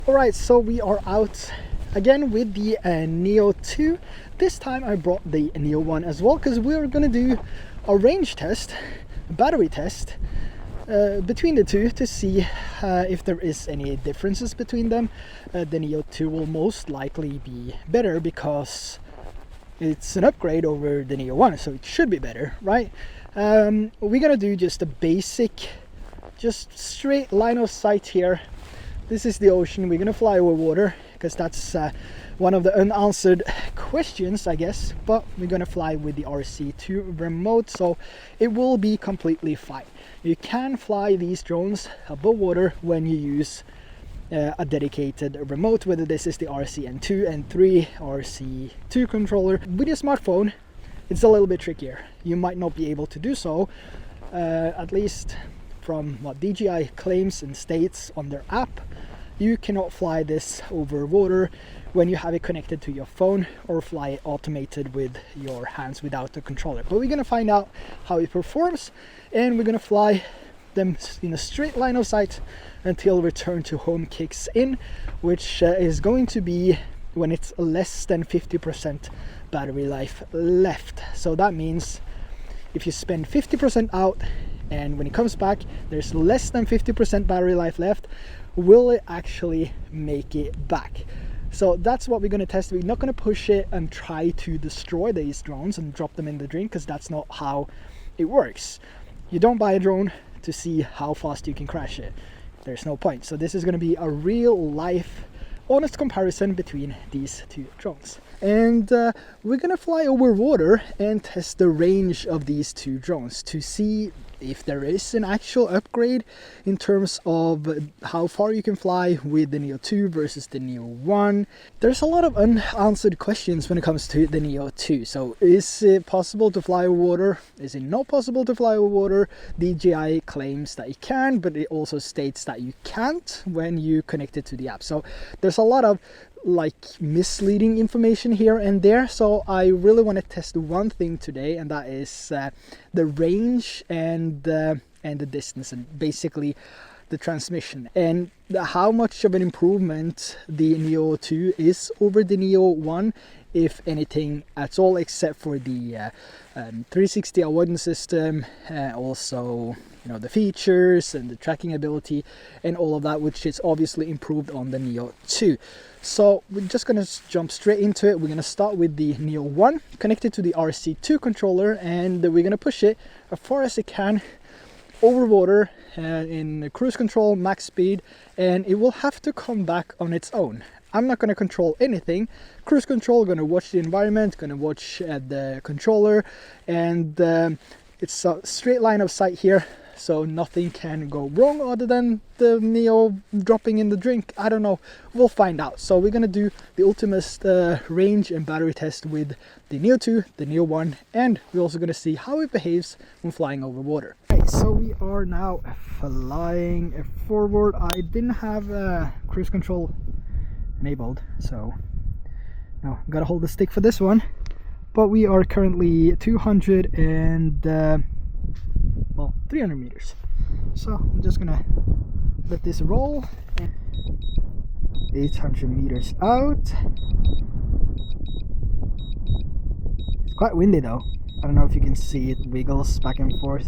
Alright, so we are out again with the Neo 2. This time I brought the Neo 1 as well because we're going to do a range test, a battery test between the two to see if there is any differences between them. The Neo 2 will most likely be better because it's an upgrade over the Neo 1, so it should be better, right? We're going to do just a basic, just straight line of sight here. This is the ocean. We're gonna fly over water because that's one of the unanswered questions, I guess, but we're gonna fly with the RC2 remote, so it will be completely fine. You can fly these drones above water when you use a dedicated remote, whether this is the RCN2 and 3 RC2 controller. With your smartphone, it's a little bit trickier. You might not be able to do so, at least from what DJI claims and states on their app. You cannot fly this over water when you have it connected to your phone or fly it automated with your hands without the controller. But we're going to find out how it performs, and we're going to fly them in a straight line of sight until return to home kicks in, which is going to be when it's less than 50% battery life left. So that means if you spend 50% out and when it comes back there's less than 50% battery life left, will it actually make it back? So that's what we're going to test. We're not going to push it and try to destroy these drones and drop them in the drink, because that's not how it works. You don't buy a drone to see how fast you can crash it. There's no point. So this is going to be a real life honest comparison between these two drones. And we're going to fly over water and test the range of these two drones to see if there is an actual upgrade in terms of how far you can fly with the Neo 2 versus the Neo 1. There's a lot of unanswered questions when it comes to the Neo 2. So is it possible to fly over water? Is it not possible to fly over water? DJI claims that you can, but it also states that you can't when you connect it to the app. So there's a lot of misleading information here and there, so I really want to test one thing today, and that is the range and the distance, and basically the transmission, and how much of an improvement the Neo 2 is over the Neo 1, if anything at all, except for the 360 avoidance system, also the features and the tracking ability and all of that, which is obviously improved on the Neo 2. So we're just going to jump straight into it. We're going to start with the Neo 1 connected to the RC2 controller, and we're going to push it as far as it can over water in cruise control, max speed, and it will have to come back on its own. I'm not going to control anything. Cruise control, going to watch the environment, going to watch the controller, and it's a straight line of sight here, so nothing can go wrong other than the Neo dropping in the drink. I don't know, we'll find out. So we're going to do the ultimate range and battery test with the Neo 2, the Neo 1, and we're also going to see how it behaves when flying over water. Okay, so we are now flying forward. I didn't have cruise control enabled, so now I've got to hold the stick for this one. But we are currently 200 and 300 meters. So I'm just gonna let this roll. 800 meters out. It's quite windy though. I don't know if you can see it wiggles back and forth.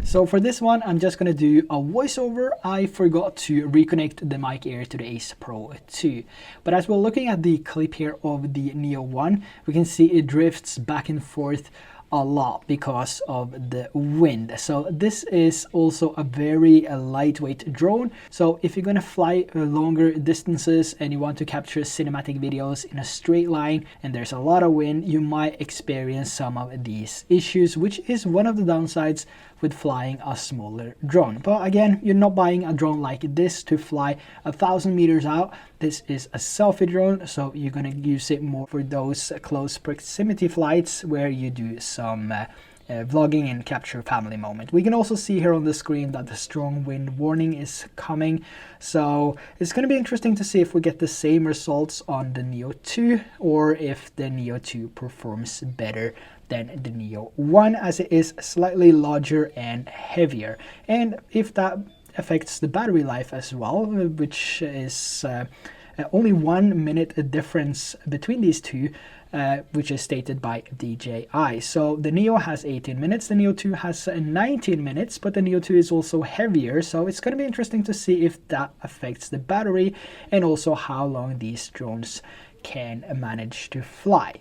So for this one, I'm just going to do a voiceover. I forgot to reconnect the mic air to the Ace Pro 2. But as we're looking at the clip here of the Neo 1, we can see it drifts back and forth a lot because of the wind. So this is also a very lightweight drone. So if you're going to fly longer distances and you want to capture cinematic videos in a straight line and there's a lot of wind, you might experience some of these issues, which is one of the downsides with flying a smaller drone. But again, you're not buying a drone like this to fly 1,000 meters out. This is a selfie drone, so you're going to use it more for those close proximity flights where you do some vlogging and capture family moment. We can also see here on the screen that the strong wind warning is coming, so it's going to be interesting to see if we get the same results on the Neo 2 or if the Neo 2 performs better than the Neo 1, as it is slightly larger and heavier. And if that affects the battery life as well, which is only 1 minute difference between these two, which is stated by DJI. So the Neo has 18 minutes, the Neo 2 has 19 minutes, but the Neo 2 is also heavier, so it's going to be interesting to see if that affects the battery and also how long these drones can manage to fly.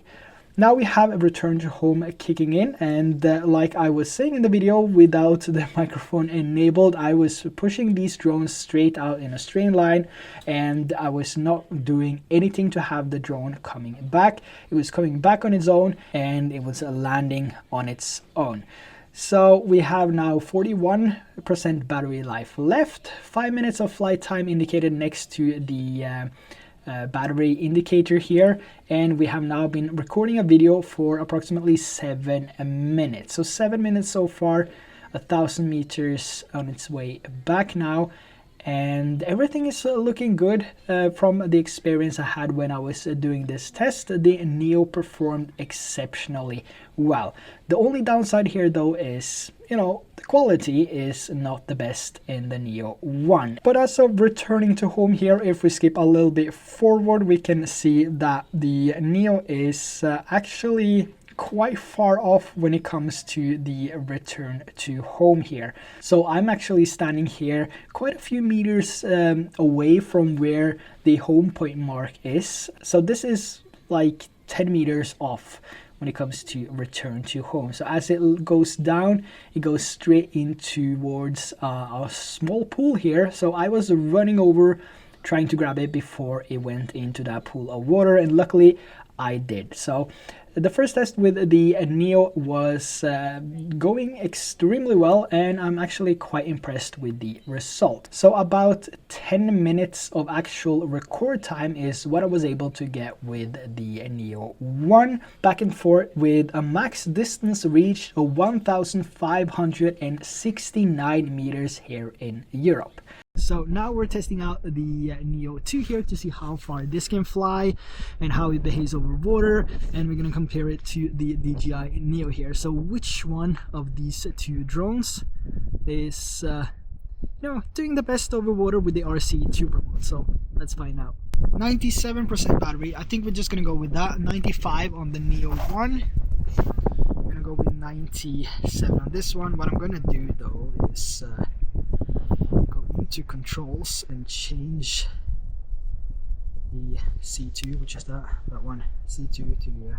Now we have a return to home kicking in, and like I was saying in the video, without the microphone enabled, I was pushing these drones straight out in a straight line, and I was not doing anything to have the drone coming back. It was coming back on its own, and it was landing on its own. So we have now 41% battery life left, 5 minutes of flight time indicated next to the battery indicator here, and we have now been recording a video for approximately 7 minutes. So 7 minutes so far, 1,000 meters on its way back now, and everything is looking good. From the experience I had when I was doing this test, the Neo performed exceptionally well. The only downside here though is, you know, the quality is not the best in the Neo 1. But as of returning to home here, if we skip a little bit forward, we can see that the Neo is actually quite far off when it comes to the return to home here. So I'm actually standing here quite a few meters away from where the home point mark is. So this is like 10 meters off when it comes to return to home. So as it goes down, it goes straight in towards a small pool here. So I was running over trying to grab it before it went into that pool of water, and luckily I did. So the first test with the Neo was going extremely well, and I'm actually quite impressed with the result. So about 10 minutes of actual record time is what I was able to get with the Neo 1, back and forth with a max distance reach of 1,569 meters here in Europe. So now we're testing out the Neo 2 here to see how far this can fly and how it behaves over water, and we're going to compare it to the DJI Neo here. So which one of these two drones is doing the best over water with the RC Tuber mode? So let's find out. 97% battery, I think we're just going to go with that. 95 on the Neo 1. I'm going to go with 97 on this one. What I'm going to do though is to controls and change the C2, which is that one, C2 to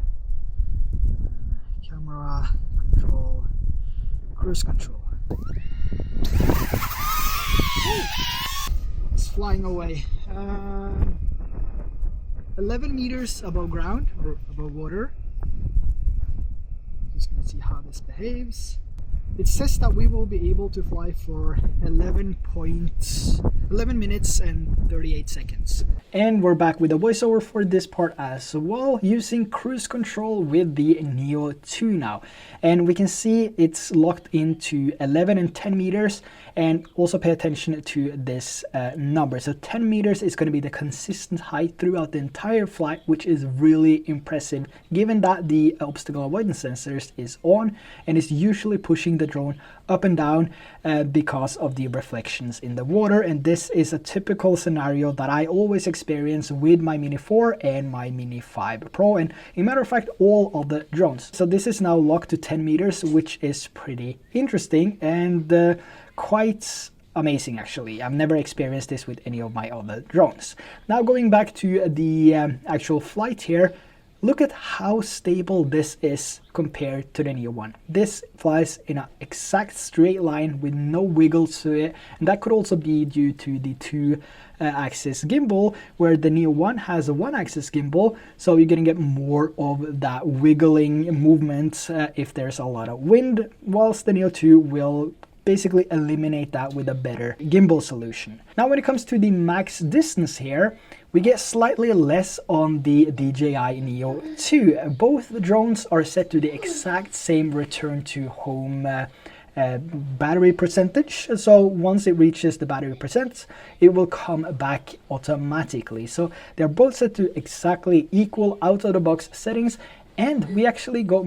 camera control, cruise control. It's flying away. 11 meters above ground, or above water. Just gonna see how this behaves. It says that we will be able to fly for 11 minutes and 38 seconds. And we're back with a voiceover for this part as well, using cruise control with the Neo 2 now. And we can see it's locked into 11 and 10 meters, and also pay attention to this number. So 10 meters is going to be the consistent height throughout the entire flight, which is really impressive given that the obstacle avoidance sensors is on and is usually pushing the drone up and down because of the reflections in the water. And this is a typical scenario that I always experience with my Mini 4 and my Mini 5 Pro, and in a matter of fact all of the drones. So this is now locked to 10 meters, which is pretty interesting and quite amazing actually. I've never experienced this with any of my other drones. Now going back to the actual flight here, look at how stable this is compared to the Neo 1. This flies in an exact straight line with no wiggles to it, and that could also be due to the two-axis gimbal, where the Neo 1 has a one-axis gimbal, so you're gonna get more of that wiggling movement if there's a lot of wind, whilst the Neo 2 will basically eliminate that with a better gimbal solution. Now when it comes to the max distance here, we get slightly less on the DJI Neo 2. Both drones are set to the exact same return to home battery percentage. So once it reaches the battery percent, it will come back automatically. So they're both set to exactly equal out of the box settings, And we actually got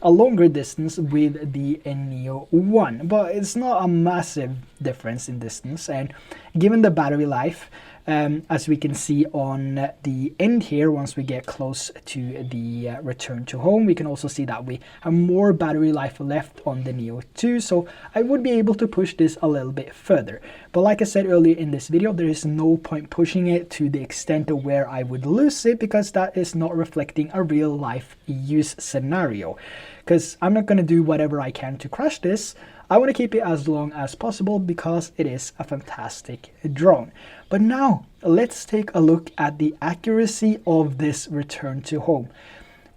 a longer distance with the Neo 1, but it's not a massive difference in distance. And given the battery life, as we can see on the end here, once we get close to the return to home, we can also see that we have more battery life left on the Neo 2, so I would be able to push this a little bit further. But like I said earlier in this video, there is no point pushing it to the extent of where I would lose it, because that is not reflecting a real life use scenario. Because I'm not going to do whatever I can to crash this. I want to keep it as long as possible because it is a fantastic drone. But now let's take a look at the accuracy of this return to home.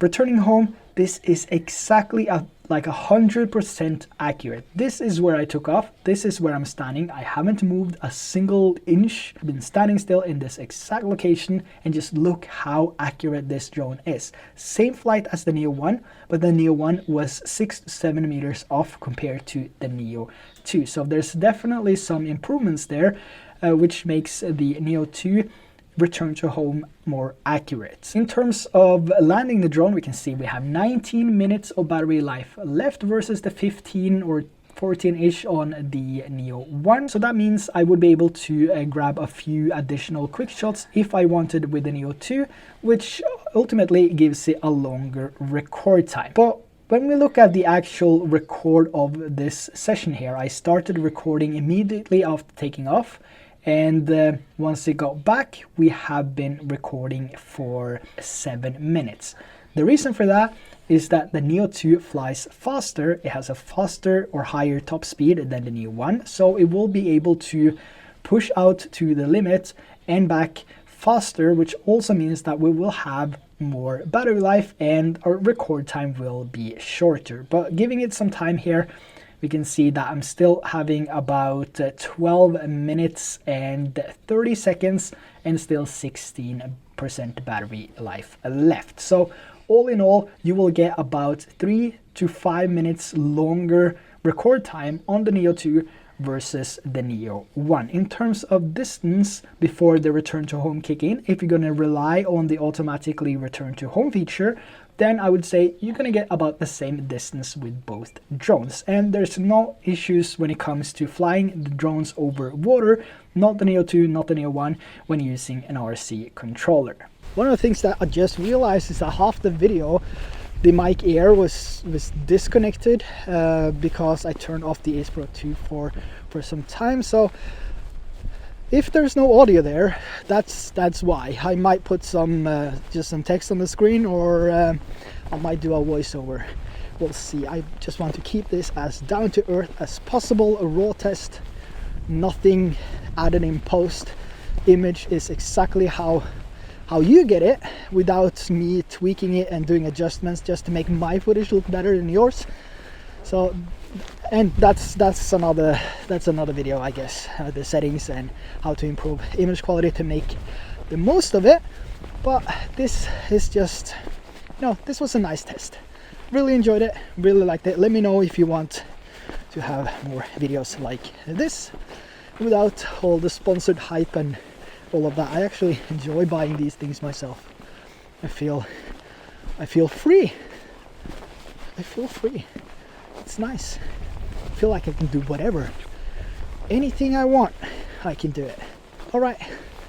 Returning home, this is exactly like 100% accurate. This is where I took off. This is where I'm standing. I haven't moved a single inch. I've been standing still in this exact location, and just look how accurate this drone is. Same flight as the Neo 1, but the Neo 1 was 6 to 7 meters off compared to the Neo 2. So there's definitely some improvements there, which makes the Neo 2 return to home more accurate. In terms of landing the drone, we can see we have 19 minutes of battery life left versus the 15 or 14-ish on the Neo 1. So that means I would be able to grab a few additional quick shots if I wanted with the Neo 2, which ultimately gives it a longer record time. But when we look at the actual record of this session here, I started recording immediately after taking off. And once it got back, we have been recording for 7 minutes. The reason for that is that the Neo 2 flies faster. It has a faster or higher top speed than the Neo 1, so it will be able to push out to the limit and back faster, which also means that we will have more battery life and our record time will be shorter. But giving it some time here, we can see that I'm still having about 12 minutes and 30 seconds and still 16% battery life left. So all in all, you will get about 3 to 5 minutes longer record time on the Neo 2 versus the Neo 1. In terms of distance before the return to home kick in, if you're going to rely on the automatically return to home feature, then I would say you're going to get about the same distance with both drones. And there's no issues when it comes to flying the drones over water, not the Neo 2, not the Neo 1, when using an RC controller. One of the things that I just realized is that half the video, the mic air was disconnected because I turned off the Ace Pro 2 for some time. So if there's no audio there, that's why. I might put some just some text on the screen, or I might do a voiceover. We'll see. I just want to keep this as down to earth as possible. A raw test, nothing added in post. Image is exactly how you get it, without me tweaking it and doing adjustments just to make my footage look better than yours. So, and that's another video, I guess, the settings and how to improve image quality to make the most of it. But this is just, this was a nice test. Really enjoyed it, really liked it. Let me know if you want to have more videos like this without all the sponsored hype and all of that. I actually enjoy buying these things myself. I feel free. I feel free. It's nice. I feel like I can do whatever. Anything I want, I can do it. Alright,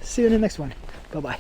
see you in the next one. Bye bye.